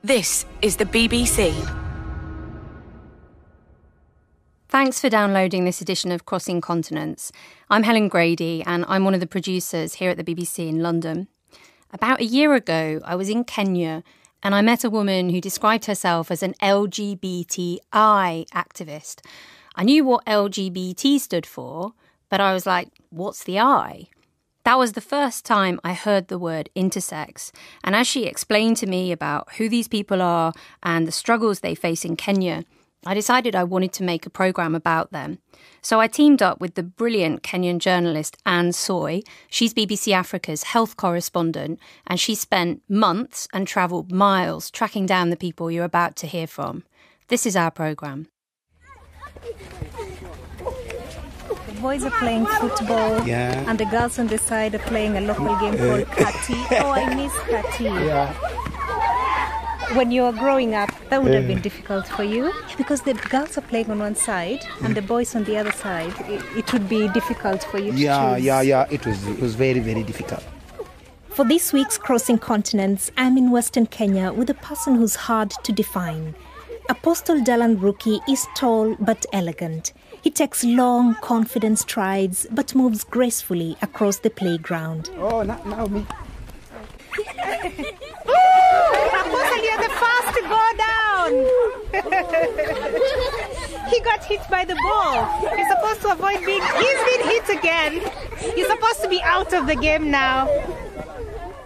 This is the BBC. Thanks for downloading this edition of Crossing Continents. I'm Helen Grady and I'm one of the producers here at the BBC in London. About a year ago, I was in Kenya and I met a woman who described herself as an LGBTI activist. I knew what LGBT stood for, but I was like, what's the I? That was the first time I heard the word intersex. And as she explained to me about who these people are and the struggles they face in Kenya, I decided I wanted to make a programme about them. So I teamed up with the brilliant Kenyan journalist Anne Soy. She's BBC Africa's health correspondent, and she spent months and travelled miles tracking down the people you're about to hear from. This is our programme. The boys are playing football, and the girls on the side are playing a local game called Kati. Oh, I miss Kati. Yeah. When you were growing up, that would have been difficult for you? Because the girls are playing on one side and the boys on the other side. It would be difficult for you to choose. Yeah. It was very, very difficult. For this week's Crossing Continents, I'm in Western Kenya with a person who's hard to define. Apostle Dalan Ruki is tall but elegant. He takes long, confident strides but moves gracefully across the playground. Oh, now me. Apostle, you're the first to go down. He got hit by the ball. You're supposed to avoid being... He's been hit again. You're supposed to be out of the game now.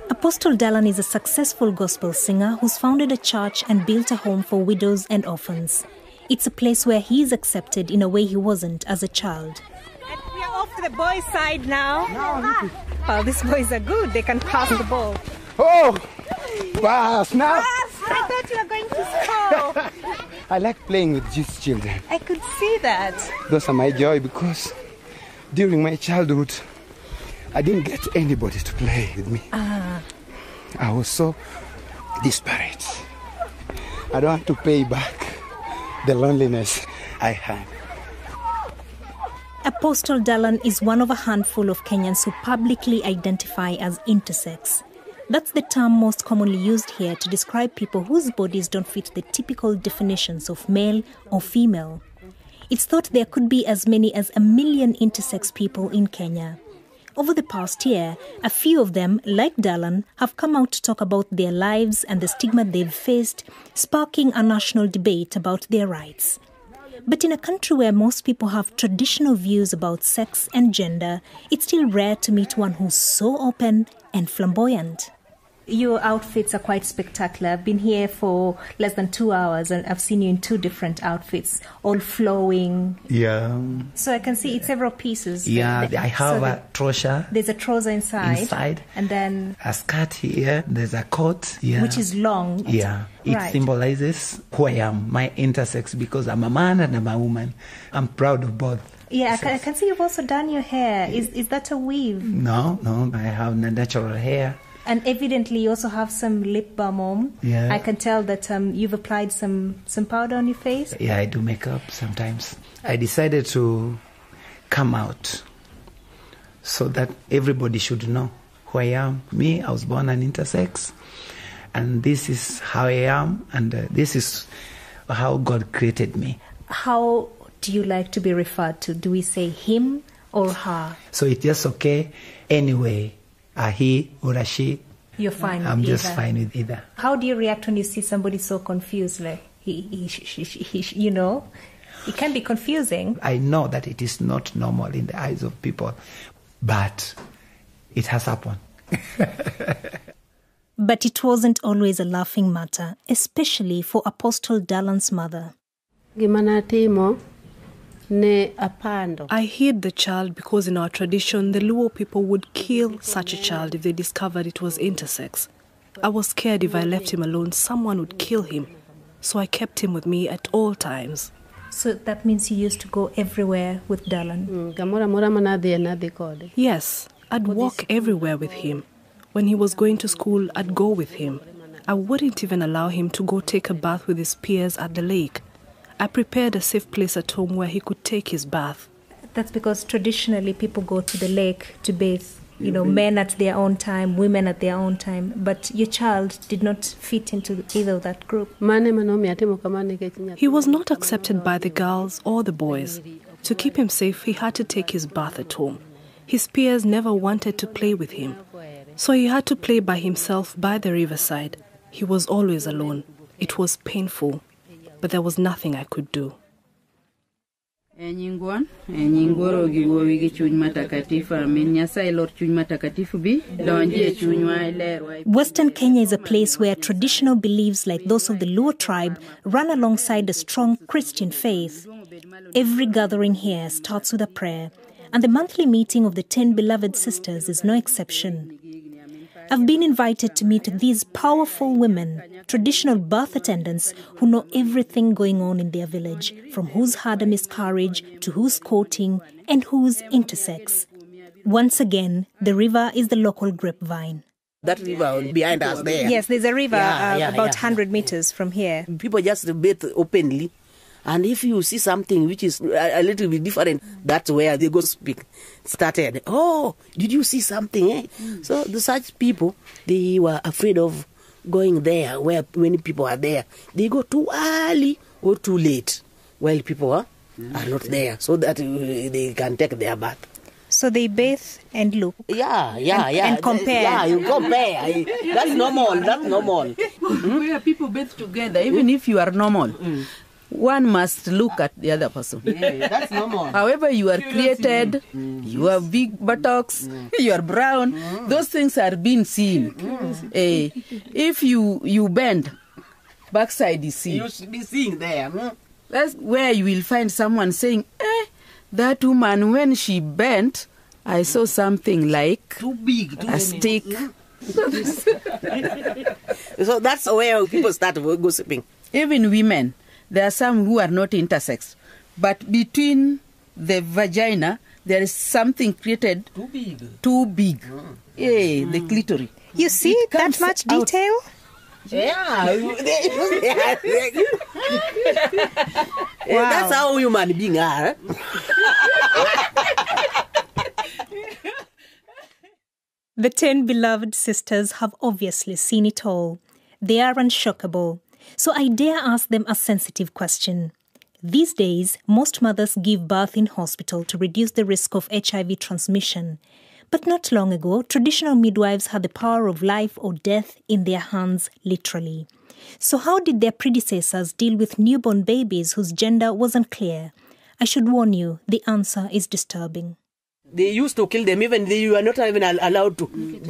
Apostle Dalan is a successful gospel singer who's founded a church and built a home for widows and orphans. It's a place where he is accepted in a way he wasn't as a child. And we are off to the boys' side now. Wow, these boys are good. They can pass the ball. Oh! Pass now! I thought you were going to score. I like playing with these children. I could see that. Those are my joy because during my childhood, I didn't get anybody to play with me. I was so desperate. I don't want to pay back the loneliness I had. Apostle Dalan is one of a handful of Kenyans who publicly identify as intersex. That's the term most commonly used here to describe people whose bodies don't fit the typical definitions of male or female. It's thought there could be as many as 1 million intersex people in Kenya. Over the past year, a few of them, like Dalan, have come out to talk about their lives and the stigma they've faced, sparking a national debate about their rights. But in a country where most people have traditional views about sex and gender, it's still rare to meet one who's so open and flamboyant. Your outfits are quite spectacular. I've been here for less than 2 hours and I've seen you in 2 different outfits, all flowing. Yeah. So I can see it's several pieces. Yeah, I have a trouser. There's a trouser inside. And then a skirt here. There's a coat. Yeah. Which is long. Yeah. It symbolizes who I am, my intersex, because I'm a man and I'm a woman. I'm proud of both. Yeah, I can see you've also done your hair. Is that a weave? No. I have natural hair. And evidently you also have some lip balm on. Yeah. I can tell that you've applied some powder on your face. Yeah, I do makeup sometimes. I decided to come out so that everybody should know who I am. Me, I was born an intersex. And this is how I am. And this is how God created me. How do you like to be referred to? Do we say him or her? So it's just okay anyway. A he or a she. You're fine I'm with just either. fine with either. How do you react when you see somebody so confused? Like, he you know? It can be confusing. I know that it is not normal in the eyes of people, but it has happened. But it wasn't always a laughing matter, especially for Apostle Dalan's mother. I hid the child because in our tradition, the Luo people would kill such a child if they discovered it was intersex. I was scared if I left him alone, someone would kill him. So I kept him with me at all times. So that means you used to go everywhere with Dalan? Yes, I'd walk everywhere with him. When he was going to school, I'd go with him. I wouldn't even allow him to go take a bath with his peers at the lake. I prepared a safe place at home where he could take his bath. That's because traditionally people go to the lake to bathe men at their own time, women at their own time, but your child did not fit into either of that group. He was not accepted by the girls or the boys. To keep him safe, he had to take his bath at home. His peers never wanted to play with him, so he had to play by himself by the riverside. He was always alone. It was painful, but there was nothing I could do. Western Kenya is a place where traditional beliefs like those of the Luo tribe run alongside a strong Christian faith. Every gathering here starts with a prayer, and the monthly meeting of the 10 beloved sisters is no exception. I've been invited to meet these powerful women, traditional birth attendants who know everything going on in their village, from who's had a miscarriage to who's courting and who's intersex. Once again, the river is the local grapevine. That river behind us there. Yes, there's a river about 100 meters from here. People just bathe openly. And if you see something which is a little bit different, that's where they go speak. Started, oh, did you see something? Eh? So such people, they were afraid of going there where many people are there. They go too early or too late while people are not there, so that they can take their bath. So they bathe and look. Yeah. And compare. Yeah, you compare. That's normal. Where people bathe together, even if you are normal. One must look at the other person. Yeah, that's normal. However you are created, you have big buttocks, you are brown, those things are being seen. If you bend, backside is seen. You should be seeing there. That's where you will find someone saying, that woman, when she bent, I saw something like too big, a stick. So that's where people start gossiping. Even women. There are some who are not intersex, but between the vagina, there is something created too big. The clitoris. You see that much detail? Yeah. Wow. That's how human beings are. The 10 beloved sisters have obviously seen it all. They are unshockable. So I dare ask them a sensitive question. These days, most mothers give birth in hospital to reduce the risk of HIV transmission. But not long ago, traditional midwives had the power of life or death in their hands, literally. So how did their predecessors deal with newborn babies whose gender wasn't clear? I should warn you, the answer is disturbing. They used to kill them, even they were not even allowed to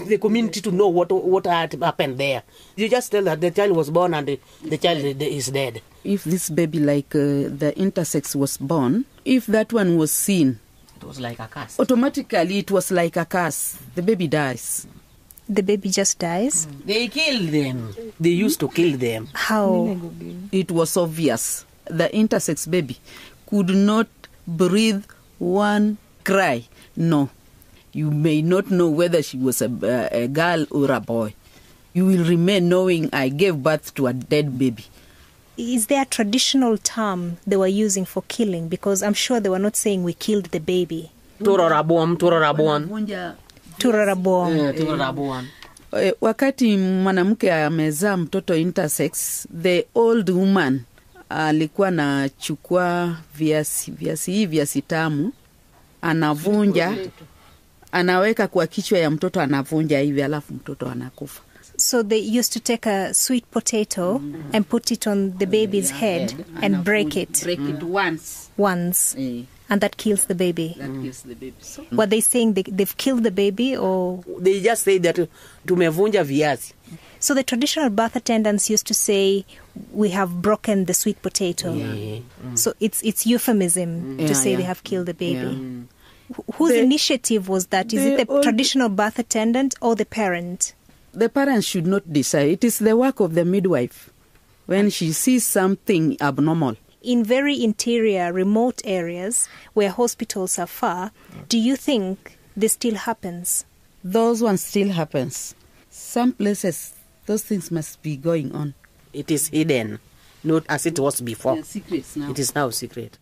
the community to know what had happened there. You just tell that the child was born and the child is dead. If this baby, like the intersex, was born, if that one was seen, it was like a curse. Automatically, it was like a curse. The baby dies. The baby just dies? They killed them. They used to kill them. How? It was obvious. The intersex baby could not breathe one cry. No. You may not know whether she was a girl or a boy. You will remain knowing I gave birth to a dead baby. Is there a traditional term they were using for killing? Because I'm sure they were not saying we killed the baby. Turorabom. Wakati mwanamke amezaa mtoto intersex, the old woman alikuwa anachukua viasi tamu, anavunja, anaweka kwa kichwa ya mtoto, anavunja hivi, alafu mtoto anakufa. So they used to take a sweet potato and put it on the baby's head and break it. Break it once. And that kills the baby. That kills the baby. So, were they saying they've killed the baby, or? They just say that tumevunja viazi. So the traditional birth attendants used to say, we have broken the sweet potato. Yeah. So it's euphemism to say they have killed the baby. Whose initiative was that? Is it the traditional birth attendant or the parent? The parents should not decide. It is the work of the midwife when she sees something abnormal. In very interior, remote areas where hospitals are far, do you think this still happens? Those ones still happens. Some places, those things must be going on. It is hidden, not as it was before. Yeah, secrets now. It is now secret.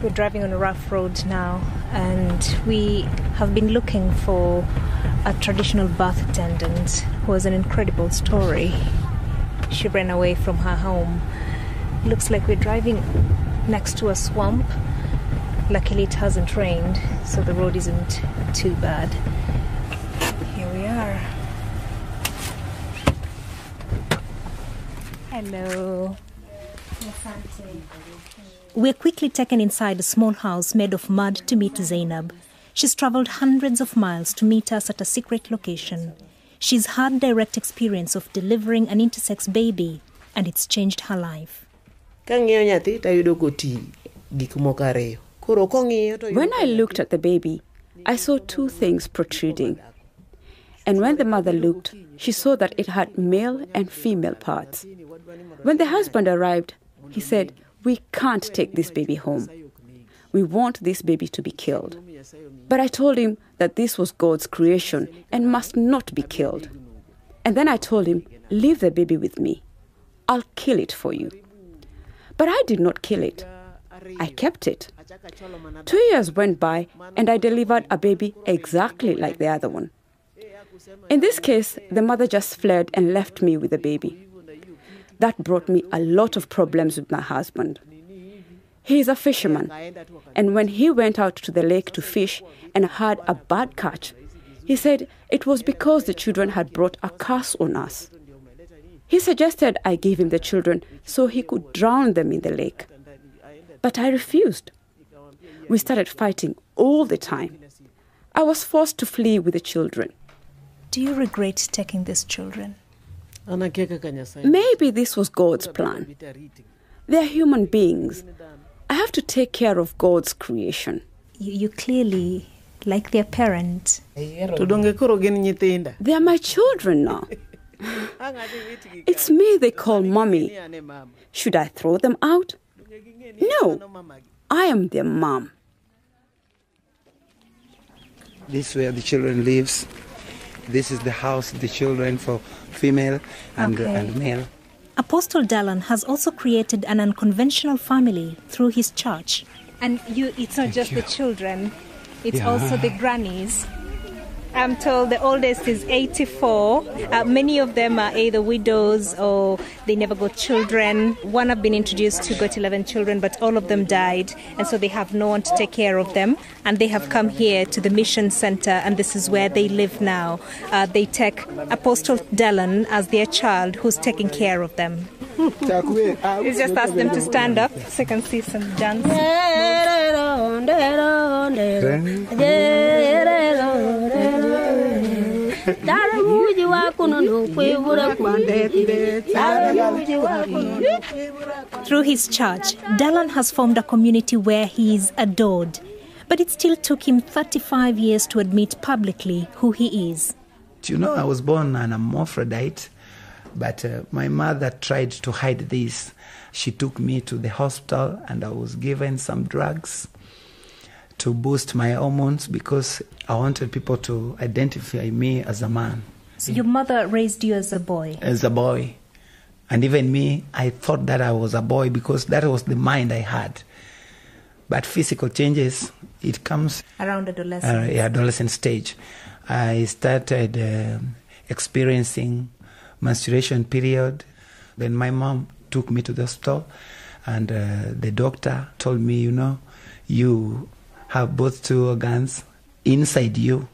We're driving on a rough road now, and we have been looking for a traditional birth attendant who has an incredible story. She ran away from her home. Looks like we're driving next to a swamp. Luckily it hasn't rained, so the road isn't too bad. Here we are. Hello. We're quickly taken inside a small house made of mud to meet Zainab. She's travelled hundreds of miles to meet us at a secret location. She's had direct experience of delivering an intersex baby, and it's changed her life. When I looked at the baby, I saw two things protruding. And when the mother looked, she saw that it had male and female parts. When the husband arrived, he said, "We can't take this baby home. We want this baby to be killed." But I told him that this was God's creation and must not be killed. And then I told him, "Leave the baby with me. I'll kill it for you." But I did not kill it. I kept it. 2 years went by and I delivered a baby exactly like the other one. In this case, the mother just fled and left me with the baby. That brought me a lot of problems with my husband. He is a fisherman, and when he went out to the lake to fish and had a bad catch, he said it was because the children had brought a curse on us. He suggested I give him the children so he could drown them in the lake. But I refused. We started fighting all the time. I was forced to flee with the children. Do you regret taking these children? Maybe this was God's plan. They are human beings. I have to take care of God's creation. You clearly like their parent. They are my children now. It's me they call mommy. Should I throw them out? No, I am their mom. This is where the children lives. This is the house, the children for female and male. Apostle Dalan has also created an unconventional family through his church. And it's not just the children, it's also the grannies. I'm told the oldest is 84. Many of them are either widows or they never got children. One have been introduced to got 11 children, but all of them died, and so they have no one to take care of them. And they have come here to the mission center, and this is where they live now. They take Apostle Dylan as their child who's taking care of them. It's just ask them to stand up so you can see some dance. Through his church, Dalan has formed a community where he is adored. But it still took him 35 years to admit publicly who he is. You know, I was born an hermaphrodite, but my mother tried to hide this. She took me to the hospital and I was given some drugs to boost my hormones because I wanted people to identify me as a man. So your mother raised you as a boy? As a boy. And even me, I thought that I was a boy because that was the mind I had. But physical changes, it comes around adolescence. Adolescent stage. I started experiencing menstruation period. Then my mom took me to the hospital and the doctor told me, you know, you have both two organs inside you.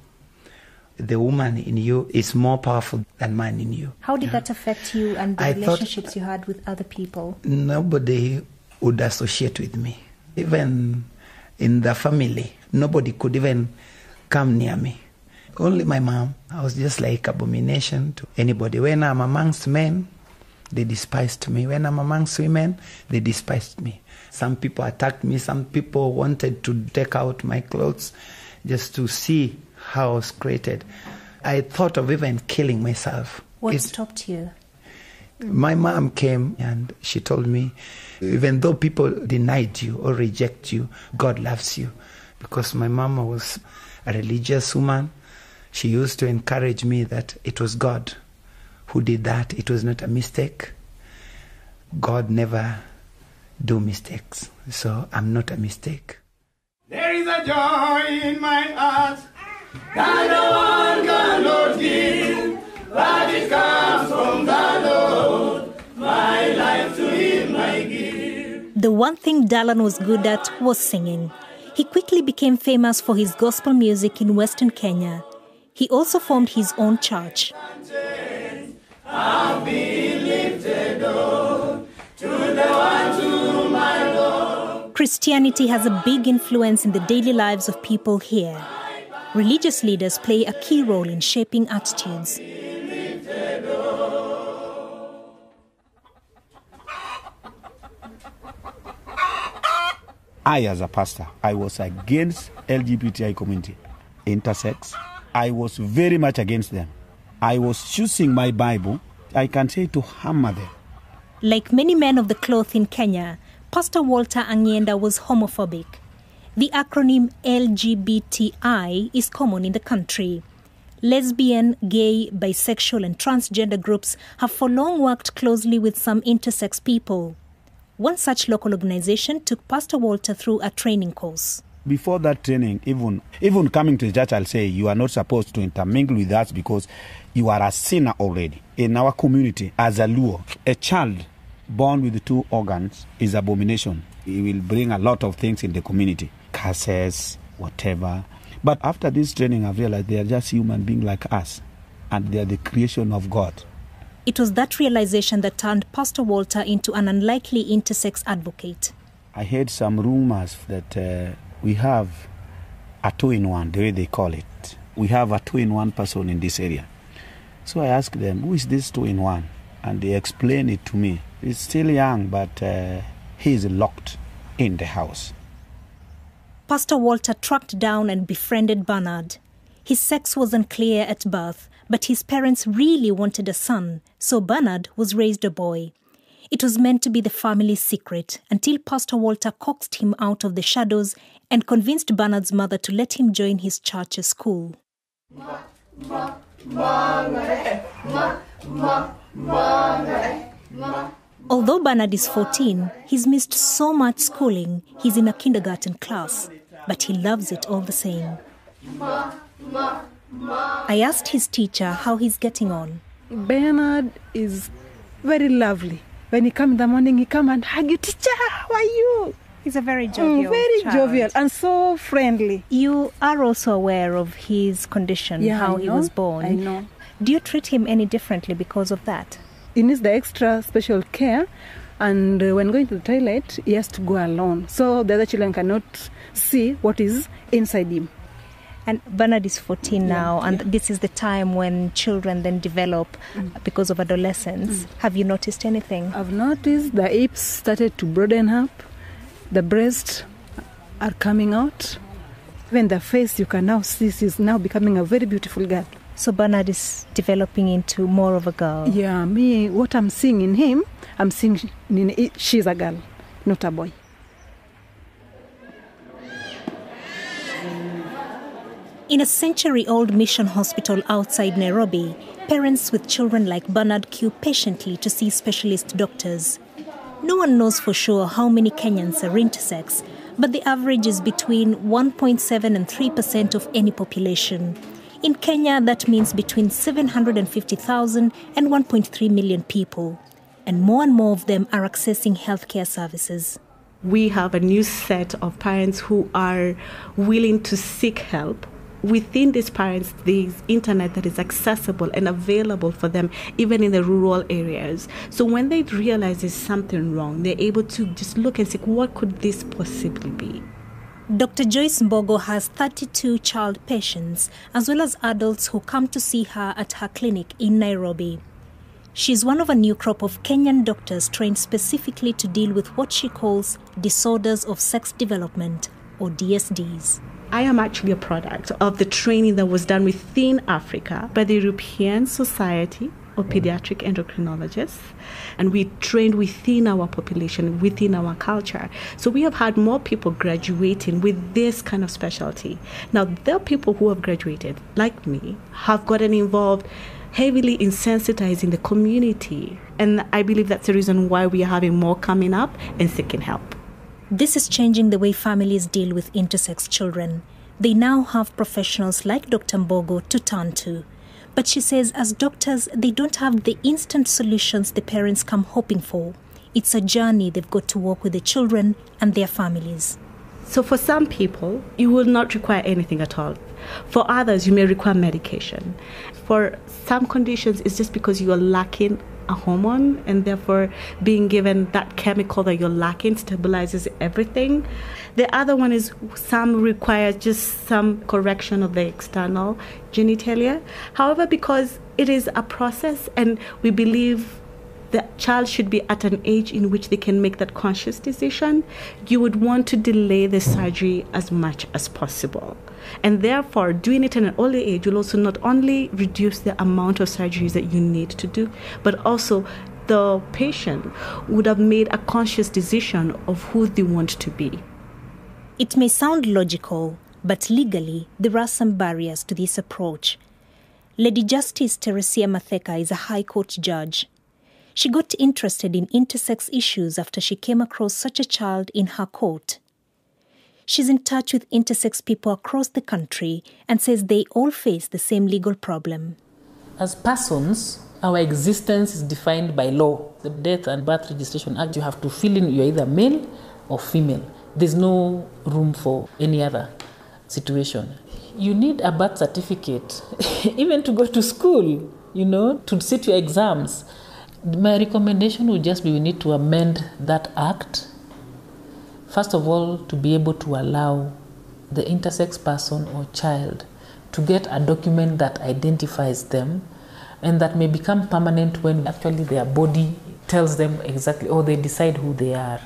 The woman in you is more powerful than man in you. How did that affect you and the relationships you had with other people? Nobody would associate with me. Even in the family, nobody could even come near me. Only my mom. I was just like abomination to anybody. When I'm amongst men, they despised me. When I'm amongst women, they despised me. Some people attacked me. Some people wanted to take out my clothes just to see how I was created. I thought of even killing myself. What stopped you? My mom came and she told me, even though people denied you or reject you, God loves you. Because my mama was a religious woman. She used to encourage me that it was God who did that. It was not a mistake. God never do mistakes. So I'm not a mistake. There is a joy in my heart that no one cannot give, but it comes from the Lord. My life to Him I give. The one thing Dalan was good at was singing. He quickly became famous for his gospel music in Western Kenya. He also formed his own church. I've been lifted up to the one to my Lord. Christianity has a big influence in the daily lives of people here. Religious leaders play a key role in shaping attitudes. I, as a pastor, I was against LGBTI community, intersex. I was very much against them. I was using my Bible, I can say, to hammer them. Like many men of the cloth in Kenya, Pastor Walter Angienda was homophobic. The acronym LGBTI is common in the country. Lesbian, gay, bisexual and transgender groups have for long worked closely with some intersex people. One such local organization took Pastor Walter through a training course. Before that training, even coming to the church, I'll say you are not supposed to intermingle with us because you are a sinner already. In our community, as a Luo, a child born with 2 organs is abomination. It will bring a lot of things in the community, curses, whatever. But after this training, I've realized they are just human beings like us, and they are the creation of God. It was that realization that turned Pastor Walter into an unlikely intersex advocate. I heard some rumors that we have a 2-in-1, the way they call it. We have a 2-in-1 person in this area. So I asked them, who is this 2-in-1? And they explained it to me. He's still young, but he is locked in the house. Pastor Walter tracked down and befriended Bernard. His sex was unclear at birth, but his parents really wanted a son, so Bernard was raised a boy. It was meant to be the family's secret until Pastor Walter coaxed him out of the shadows and convinced Bernard's mother to let him join his church's school. Although Bernard is 14, he's missed so much schooling. He's in a kindergarten class, but he loves it all the same. I asked his teacher how he's getting on. Bernard is very lovely. When he comes in the morning, he come and hug you. Teacher, how are you? He's a very jovial child. Jovial and so friendly. You are also aware of his condition, how he was born. I know. Do you treat him any differently because of that? He needs the extra special care, and when going to the toilet, he has to go alone. So the other children cannot see what is inside him. And Bernard is 14 now, and this is the time when children then develop because of adolescence. Have you noticed anything? I've noticed the hips started to broaden up, the breasts are coming out. Even the face, you can now see she's now becoming a very beautiful girl. So Bernard is developing into more of a girl. Yeah, me, what I'm seeing in him, I'm seeing she's a girl, not a boy. In a century-old mission hospital outside Nairobi, parents with children like Bernard queue patiently to see specialist doctors. No one knows for sure how many Kenyans are intersex, but the average is between 1.7 and 3% of any population. In Kenya, that means between 750,000 and 1.3 million people. And more of them are accessing healthcare services. We have a new set of parents who are willing to seek help. Within these parents, there's internet that is accessible and available for them, even in the rural areas. So when they realize there's something wrong, they're able to just look and say, what could this possibly be? Dr. Joyce Mbogo has 32 child patients, as well as adults who come to see her at her clinic in Nairobi. She's one of a new crop of Kenyan doctors trained specifically to deal with what she calls disorders of sex development, or DSDs. I am actually a product of the training that was done within Africa by the European Society of Pediatric Endocrinologists, and we trained within our population, within our culture. So we have had more people graduating with this kind of specialty. Now, there are people who have graduated, like me, have gotten involved heavily insensitizing the community. And I believe that's the reason why we are having more coming up and seeking help. This is changing the way families deal with intersex children. They now have professionals like Dr. Mbogo to turn to. But she says as doctors, they don't have the instant solutions the parents come hoping for. It's a journey they've got to walk with the children and their families. So for some people, you will not require anything at all. For others, you may require medication. For some conditions, it's just because you are lacking a hormone, and therefore being given that chemical that you're lacking stabilizes everything. The other one is some require just some correction of the external genitalia. However, because it is a process and we believe the child should be at an age in which they can make that conscious decision, you would want to delay the surgery as much as possible. And therefore, doing it at an early age will also not only reduce the amount of surgeries that you need to do, but also the patient would have made a conscious decision of who they want to be. It may sound logical, but legally, there are some barriers to this approach. Lady Justice Teresia Matheka is a High Court judge. She got interested in intersex issues after she came across such a child in her court. She's in touch with intersex people across the country and says they all face the same legal problem. As persons, our existence is defined by law. The Death and Birth Registration Act, you have to fill in you're either male or female. There's no room for any other situation. You need a birth certificate, even to go to school, to sit your exams. My recommendation would just be we need to amend that act. First of all, to be able to allow the intersex person or child to get a document that identifies them and that may become permanent when actually their body tells them exactly, or they decide who they are.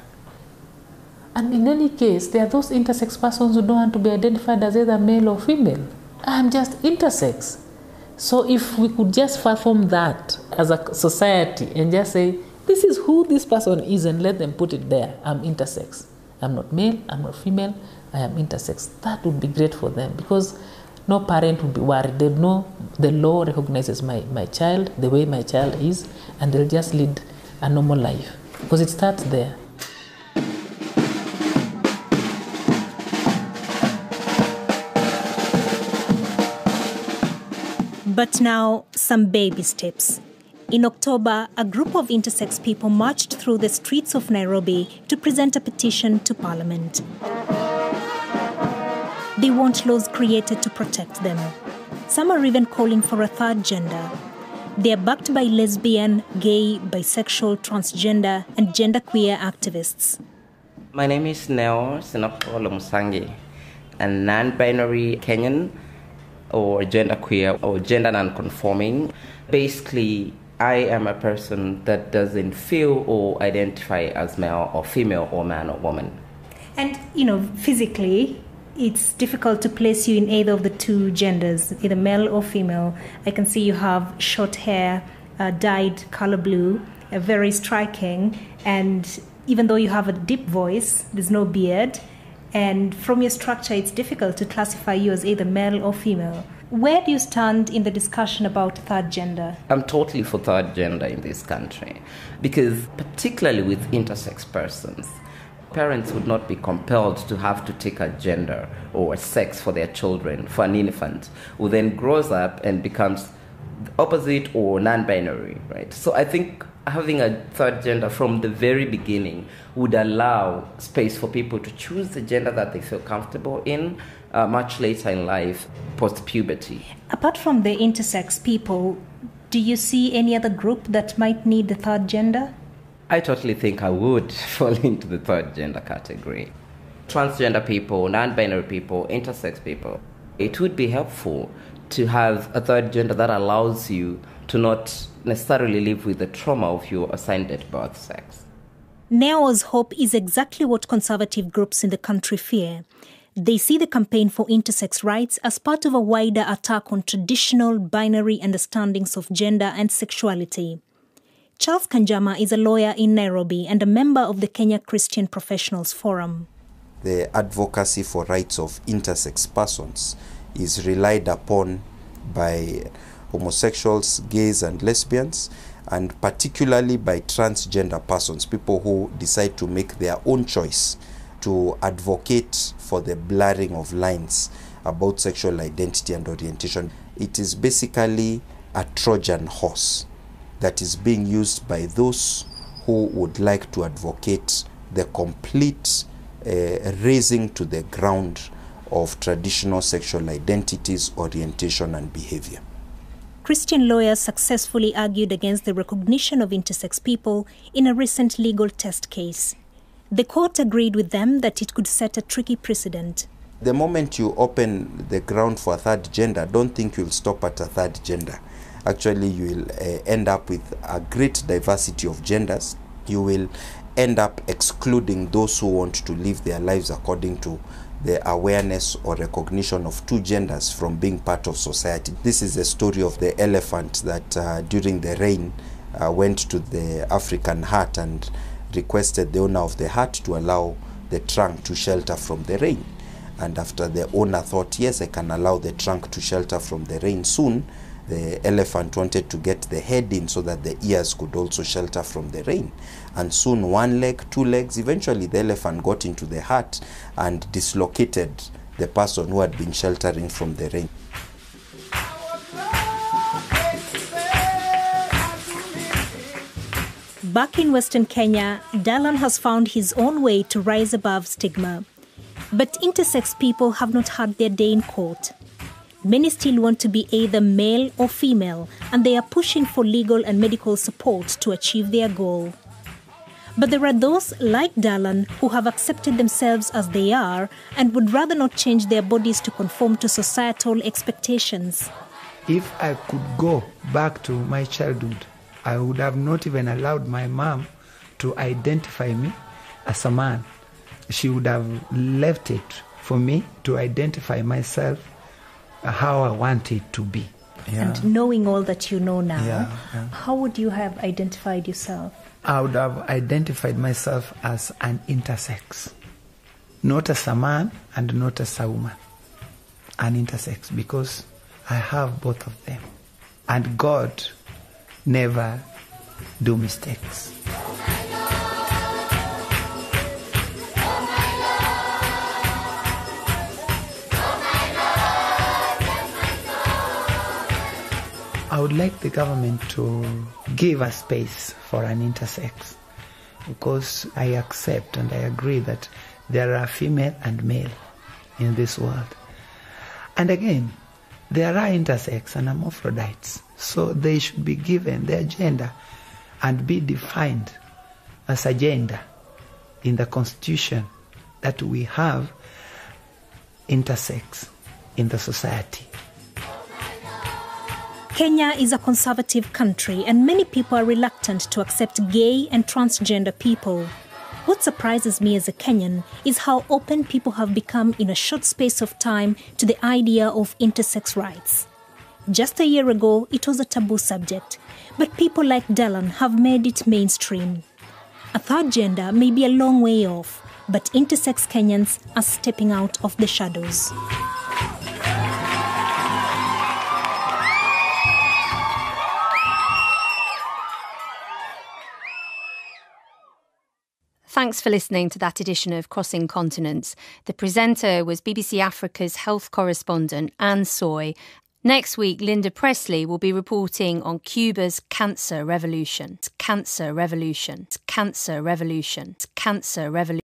And in any case, there are those intersex persons who don't want to be identified as either male or female. I'm just intersex. So if we could just perform that as a society and just say, this is who this person is, and let them put it there. I'm intersex. I'm not male, I'm not female, I am intersex. That would be great for them because no parent would be worried. They know the law recognizes my child, the way my child is, and they'll just lead a normal life because it starts there. But now, some baby steps. In October, a group of intersex people marched through the streets of Nairobi to present a petition to Parliament. They want laws created to protect them. Some are even calling for a third gender. They are backed by lesbian, gay, bisexual, transgender, and genderqueer activists. My name is Neo Sinapolo Musangi, a non-binary Kenyan, or genderqueer, or gender non-conforming. Basically, I am a person that doesn't feel or identify as male or female or man or woman. And, physically, it's difficult to place you in either of the two genders, either male or female. I can see you have short hair, dyed color blue, very striking, and even though you have a deep voice, there's no beard. And from your structure, it's difficult to classify you as either male or female. Where do you stand in the discussion about third gender? I'm totally for third gender in this country because particularly with intersex persons, parents would not be compelled to have to take a gender or a sex for their children, for an infant, who then grows up and becomes opposite or non-binary, right? So I think having a third gender from the very beginning would allow space for people to choose the gender that they feel comfortable in much later in life, post-puberty. Apart from the intersex people, do you see any other group that might need the third gender? I totally think I would fall into the third gender category. Transgender people, non-binary people, intersex people. It would be helpful to have a third gender that allows you to not necessarily live with the trauma of your assigned at birth sex. Neo's hope is exactly what conservative groups in the country fear. They see the campaign for intersex rights as part of a wider attack on traditional binary understandings of gender and sexuality. Charles Kanjama is a lawyer in Nairobi and a member of the Kenya Christian Professionals Forum. The advocacy for rights of intersex persons is relied upon by homosexuals, gays and lesbians, and particularly by transgender persons, people who decide to make their own choice to advocate for the blurring of lines about sexual identity and orientation. It is basically a Trojan horse that is being used by those who would like to advocate the complete razing to the ground of traditional sexual identities, orientation and behavior. Christian lawyers successfully argued against the recognition of intersex people in a recent legal test case. The court agreed with them that it could set a tricky precedent. The moment you open the ground for a third gender, don't think you'll stop at a third gender. Actually, you will end up with a great diversity of genders. You will end up excluding those who want to live their lives according to the awareness or recognition of two genders from being part of society. This is the story of the elephant that during the rain went to the African hut and requested the owner of the hut to allow the trunk to shelter from the rain. And after the owner thought, yes, I can allow the trunk to shelter from the rain, soon the elephant wanted to get the head in so that the ears could also shelter from the rain. And soon one leg, two legs, eventually the elephant got into the hut and dislocated the person who had been sheltering from the rain. Back in Western Kenya, Dalan has found his own way to rise above stigma. But intersex people have not had their day in court. Many still want to be either male or female, and they are pushing for legal and medical support to achieve their goal. But there are those like Dalan who have accepted themselves as they are and would rather not change their bodies to conform to societal expectations. If I could go back to my childhood, I would have not even allowed my mom to identify me as a man. She would have left it for me to identify myself how I want it to be. Yeah. And knowing all that you know now, yeah. How would you have identified yourself? I would have identified myself as an intersex. Not as a man and not as a woman. An intersex, because I have both of them. And God never do mistakes. I would like the government to give a space for an intersex, because I accept and I agree that there are female and male in this world. And again, there are intersex and hermaphrodites, so they should be given their gender and be defined as a gender in the Constitution, that we have intersex in the society. Kenya is a conservative country and many people are reluctant to accept gay and transgender people. What surprises me as a Kenyan is how open people have become in a short space of time to the idea of intersex rights. Just a year ago, it was a taboo subject, but people like Dalan have made it mainstream. A third gender may be a long way off, but intersex Kenyans are stepping out of the shadows. Thanks for listening to that edition of Crossing Continents. The presenter was BBC Africa's health correspondent Anne Soy. Next week, Linda Presley will be reporting on Cuba's cancer revolution. Cancer revolution. Cancer revolution. Cancer revolution.